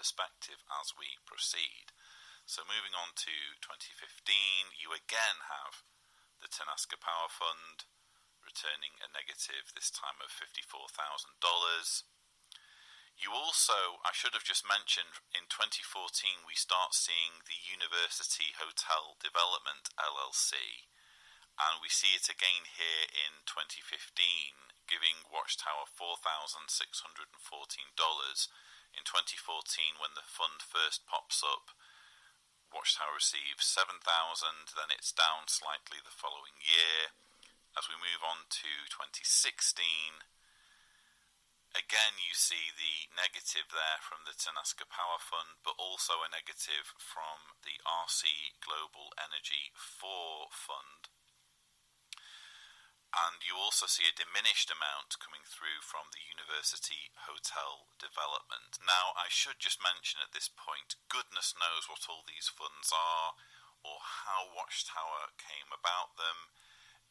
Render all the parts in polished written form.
perspective as we proceed. So moving on to 2015, you again have the Tenaska Power Fund returning a negative, this time of $54,000. You also, I should have just mentioned, in 2014 we start seeing the University Hotel Development LLC, and we see it again here in 2015, giving Watchtower $4,614. In 2014, when the fund first pops up, Watchtower receives $7,000, then it's down slightly the following year. As we move on to 2016, again you see the negative there from the Tenaska Power Fund, but also a negative from the RC Global Energy 4 Fund. And you also see a diminished amount coming through from the University Hotel Development. Now, I should just mention at this point, goodness knows what all these funds are or how Watchtower came about them.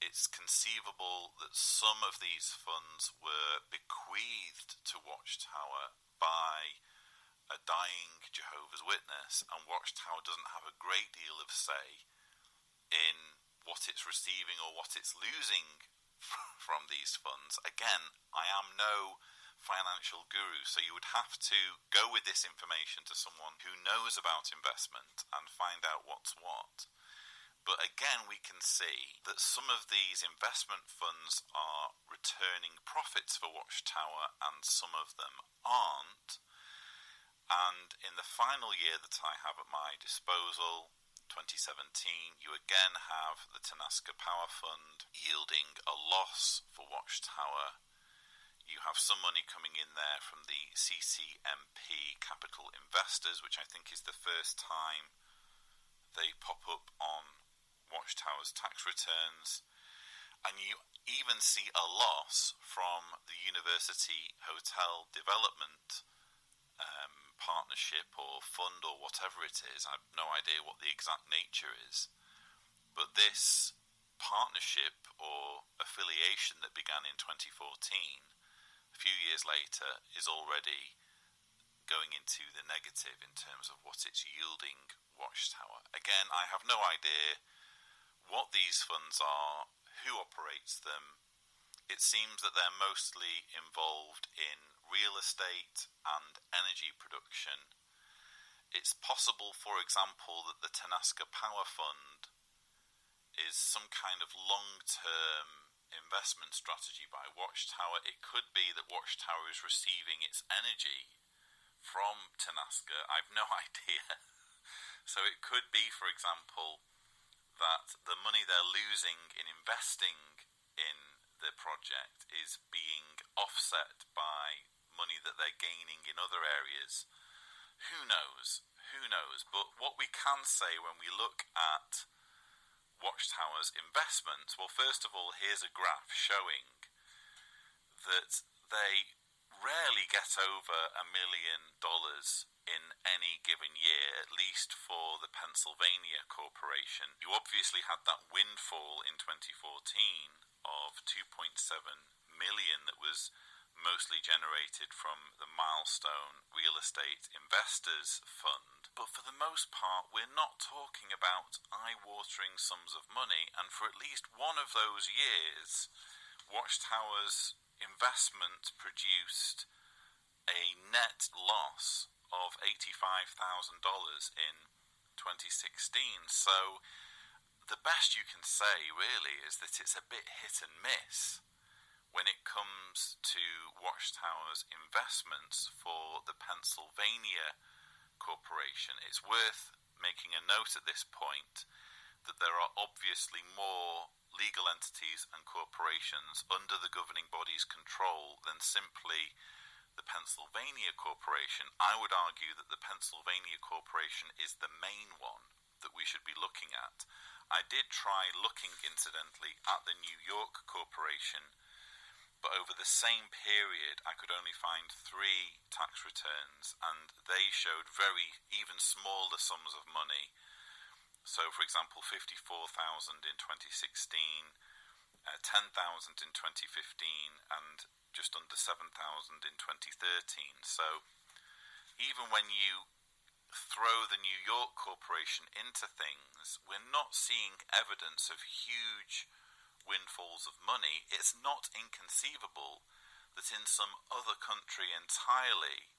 It's conceivable that some of these funds were bequeathed to Watchtower by a dying Jehovah's Witness, and Watchtower doesn't have a great deal of say in what it's receiving or what it's losing from these funds. Again, I am no financial guru, so you would have to go with this information to someone who knows about investment and find out what's what. But again, we can see that some of these investment funds are returning profits for Watchtower and some of them aren't. And in the final year that I have at my disposal, 2017, you again have the Tenaska Power Fund yielding a loss for Watchtower. You have some money coming in there from the CCMP Capital Investors, which I think is the first time they pop up on Watchtower's tax returns, and you even see a loss from the University Hotel Development partnership or fund or whatever it is. I have no idea what the exact nature is, but this partnership or affiliation that began in 2014, a few years later, is already going into the negative in terms of what it's yielding Watchtower. Again, I have no idea what these funds are, who operates them. It seems that they're mostly involved in real estate and energy production. It's possible, for example, that the Tenaska Power Fund is some kind of long-term investment strategy by Watchtower. It could be that Watchtower is receiving its energy from Tenaska. I've no idea. So it could be, for example, that the money they're losing in investing in the project is being offset by money that they're gaining in other areas. Who knows? Who knows? But what we can say when we look at Watchtower's investments, well, first of all, here's a graph showing that they rarely get over $1 million in any given year, at least for the Pennsylvania Corporation. You obviously had that windfall in 2014 of $2.7 million that was mostly generated from the Milestone Real Estate Investors Fund. But for the most part, we're not talking about eye-watering sums of money, and for at least one of those years, Watchtower's investment produced a net loss of $85,000 in 2016. So the best you can say really is that it's a bit hit and miss when it comes to Watchtower's investments for the Pennsylvania Corporation. It's worth making a note at this point that there are obviously more legal entities and corporations under the governing body's control than simply the Pennsylvania Corporation. I would argue that the Pennsylvania Corporation is the main one that we should be looking at. I did try looking, incidentally, at the New York Corporation, but over the same period I could only find 3 tax returns, and they showed very even smaller sums of money. So, for example, $54,000 in 2016, $10,000 in 2015, and just under $7,000 in 2013. So, even when you throw the New York Corporation into things, we're not seeing evidence of huge windfalls of money. It's not inconceivable that in some other country entirely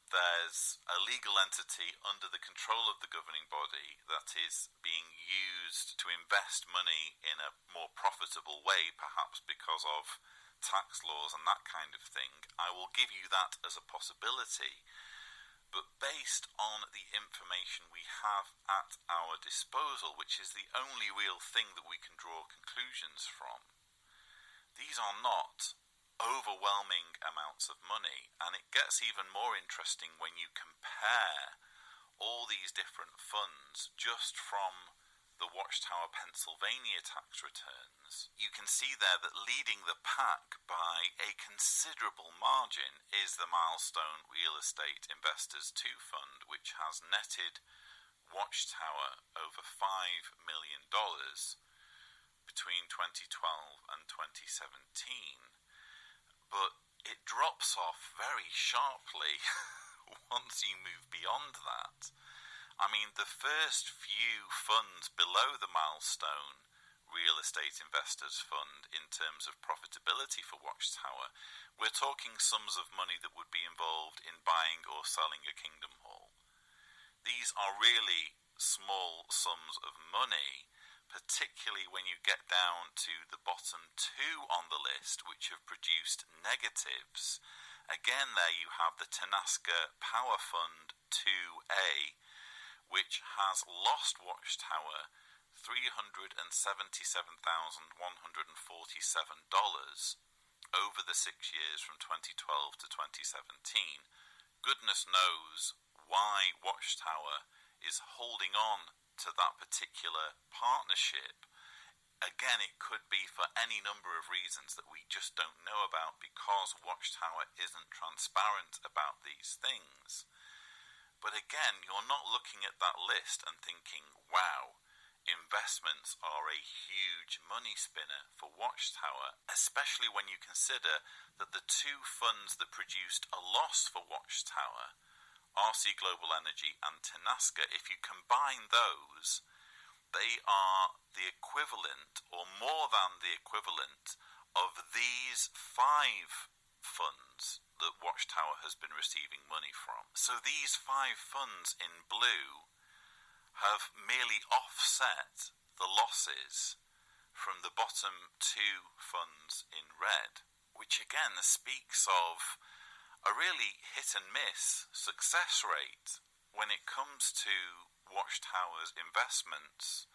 there's a legal entity under the control of the governing body that is being used to invest money in a more profitable way, perhaps because of tax laws and that kind of thing. I will give you that as a possibility, but based on the information we have at our disposal, which is the only real thing that we can draw conclusions from, these are not overwhelming amounts of money, and it gets even more interesting when you compare all these different funds just from the Watchtower Pennsylvania tax returns. You can see there that leading the pack by a considerable margin is the Milestone Real Estate Investors 2 Fund, which has netted Watchtower over $5 million between 2012 and 2017. But it drops off very sharply once you move beyond that. I mean, the first few funds below the Milestone Real Estate Investors Fund in terms of profitability for Watchtower, we're talking sums of money that would be involved in buying or selling a Kingdom Hall. These are really small sums of money, particularly when you get down to the bottom two on the list, which have produced negatives. Again, there you have the Tenaska Power Fund 2A, which has lost Watchtower $377,147 over the 6 years from 2012 to 2017. Goodness knows why Watchtower is holding on to that particular partnership. Again, it could be for any number of reasons that we just don't know about because Watchtower isn't transparent about these things. But again, you're not looking at that list and thinking, wow, investments are a huge money spinner for Watchtower, especially when you consider that the two funds that produced a loss for Watchtower, RC Global Energy and Tenaska, if you combine those, they are the equivalent, or more than the equivalent, of these 5 funds that Watchtower has been receiving money from. So these 5 funds in blue have merely offset the losses from the bottom 2 funds in red, which again speaks of a really hit and miss success rate when it comes to Watchtower's investments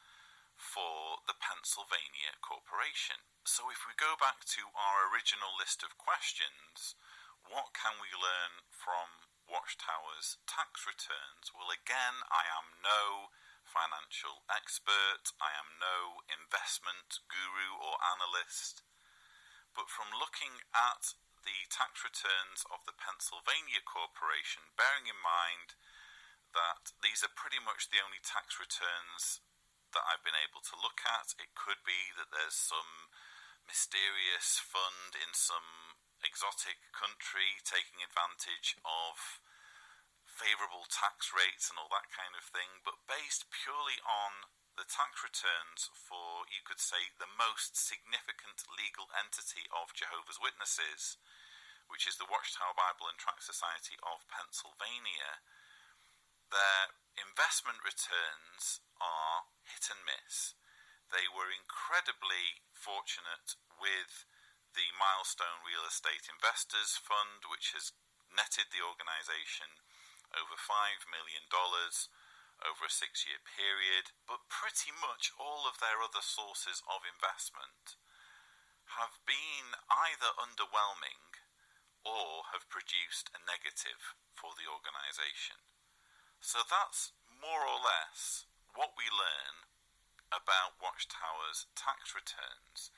for the Pennsylvania Corporation. So if we go back to our original list of questions, what can we learn from Watchtower's tax returns? Well, again, I am no financial expert, I am no investment guru or analyst, but from looking at the tax returns of the Pennsylvania Corporation, bearing in mind that these are pretty much the only tax returns that I've been able to look at. It could be that there's some mysterious fund in some exotic country taking advantage of favourable tax rates and all that kind of thing, but based purely on the tax returns for, you could say, the most significant legal entity of Jehovah's Witnesses, which is the Watchtower Bible and Tract Society of Pennsylvania, their investment returns are hit and miss. They were incredibly fortunate with the Milestone Real Estate Investors Fund, which has netted the organisation over $5 million over a 6-year period, but pretty much all of their other sources of investment have been either underwhelming or have produced a negative for the organisation. So that's more or less what we learn about Watchtower's tax returns,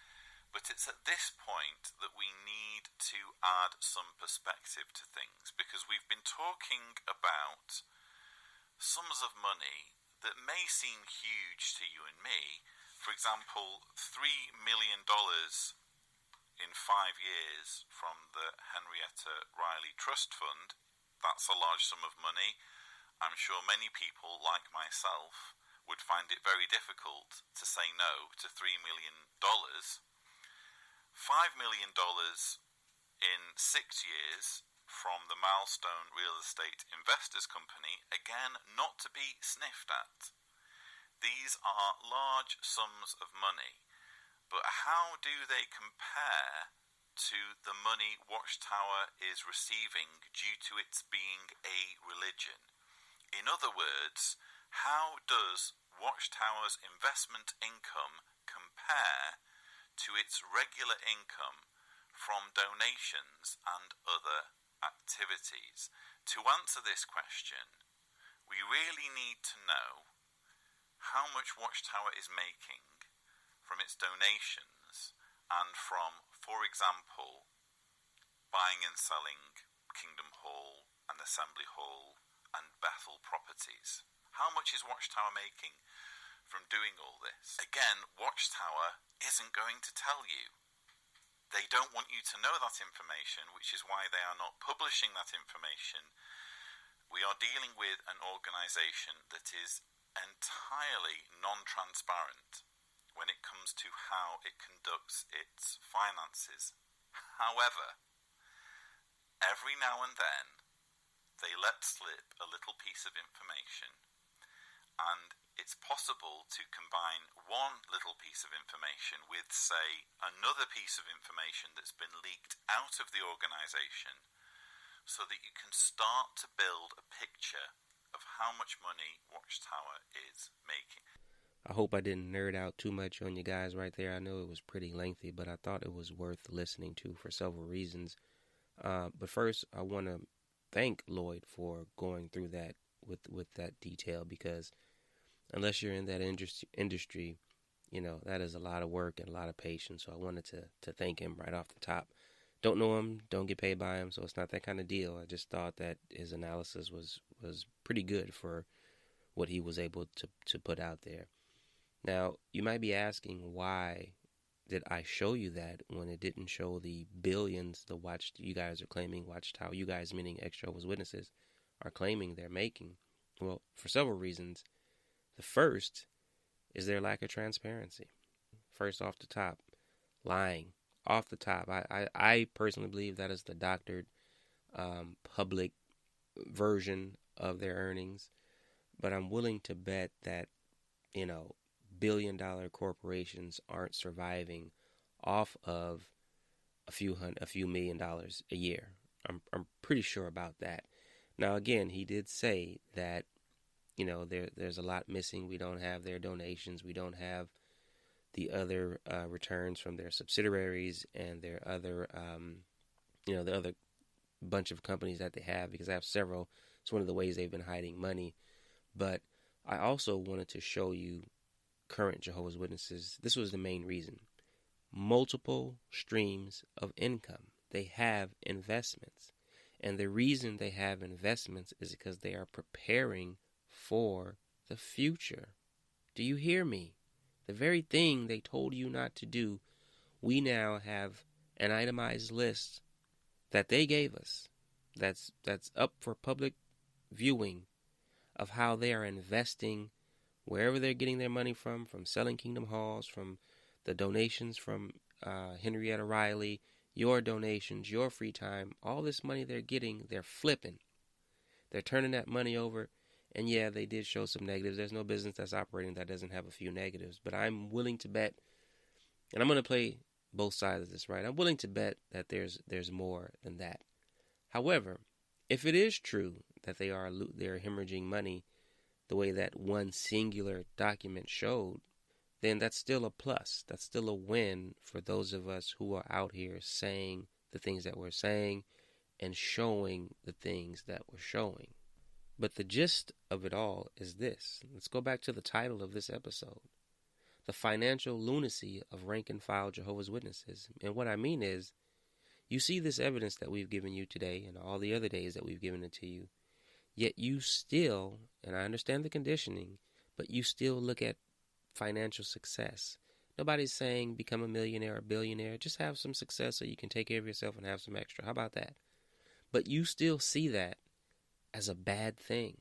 but it's at this point that we need to add some perspective to things, because we've been talking about sums of money that may seem huge to you and me. For example, $3 million in 5 years from the Henrietta Riley Trust Fund, that's a large sum of money. I'm sure many people, like myself, would find it very difficult to say no to $3 million. $5 million in 6 years from the Milestone Real Estate Investors Company, again, not to be sniffed at. These are large sums of money, but how do they compare to the money Watchtower is receiving due to its being a religion? In other words, how does Watchtower's investment income compare to its regular income from donations and other activities? To answer this question, we really need to know how much Watchtower is making from its donations and from, for example, buying and selling Kingdom Hall and Assembly Hall and Bethel properties. How much is Watchtower making from doing all this? Again, Watchtower isn't going to tell you. They don't want you to know that information, which is why they are not publishing that information. We are dealing with an organisation that is entirely non-transparent when it comes to how it conducts its finances. However, every now and then, they let slip a little piece of information, and it's possible to combine one little piece of information with, say, another piece of information that's been leaked out of the organisation, so that you can start to build a picture of how much money Watchtower is making. I hope I didn't nerd out too much on you guys right there. I know it was pretty lengthy, but I thought it was worth listening to for several reasons. But first, I want to thank Lloyd for going through that with that detail, because unless you're in that industry, you know, that is a lot of work and a lot of patience. So I wanted to thank him right off the top. Don't know him, don't get paid by him, so it's not that kind of deal. I just thought that his analysis was pretty good for what he was able to put out there. Now, you might be asking, why did I show you that when it didn't show the billions you guys are claiming Watchtower, you guys meaning ex-Jehovah's Witnesses, are claiming they're making? Well, for several reasons. The first is their lack of transparency. First off the top, lying. Off the top. I personally believe that is the doctored public version of their earnings. But I'm willing to bet that, you know, billion-dollar corporations aren't surviving off of a few $1 million a year. I'm pretty sure about that. Now, again, he did say that, you know, there's a lot missing. We don't have their donations. We don't have the other returns from their subsidiaries and their other, the other bunch of companies that they have, because I have several. It's one of the ways they've been hiding money. But I also wanted to show you current Jehovah's Witnesses. This was the main reason. Multiple streams of income. They have investments. And the reason they have investments is because they are preparing for the future. Do you hear me? The very thing they told you not to do, we now have an itemized list that they gave us that's up for public viewing of how they are investing wherever they're getting their money from selling Kingdom Halls, from the donations from Henrietta Riley, your donations, your free time, all this money they're getting, they're flipping. They're turning that money over. And yeah, they did show some negatives. There's no business that's operating that doesn't have a few negatives. But I'm willing to bet, and I'm going to play both sides of this, right? I'm willing to bet that there's more than that. However, if it is true that they're hemorrhaging money the way that one singular document showed, then that's still a plus. That's still a win for those of us who are out here saying the things that we're saying and showing the things that we're showing. But the gist of it all is this. Let's go back to the title of this episode. The Financial Lunacy of Rank-and-File Jehovah's Witnesses. And what I mean is, you see this evidence that we've given you today and all the other days that we've given it to you, yet you still, and I understand the conditioning, but you still look at financial success. Nobody's saying become a millionaire or billionaire. Just have some success so you can take care of yourself and have some extra. How about that? But you still see that as a bad thing.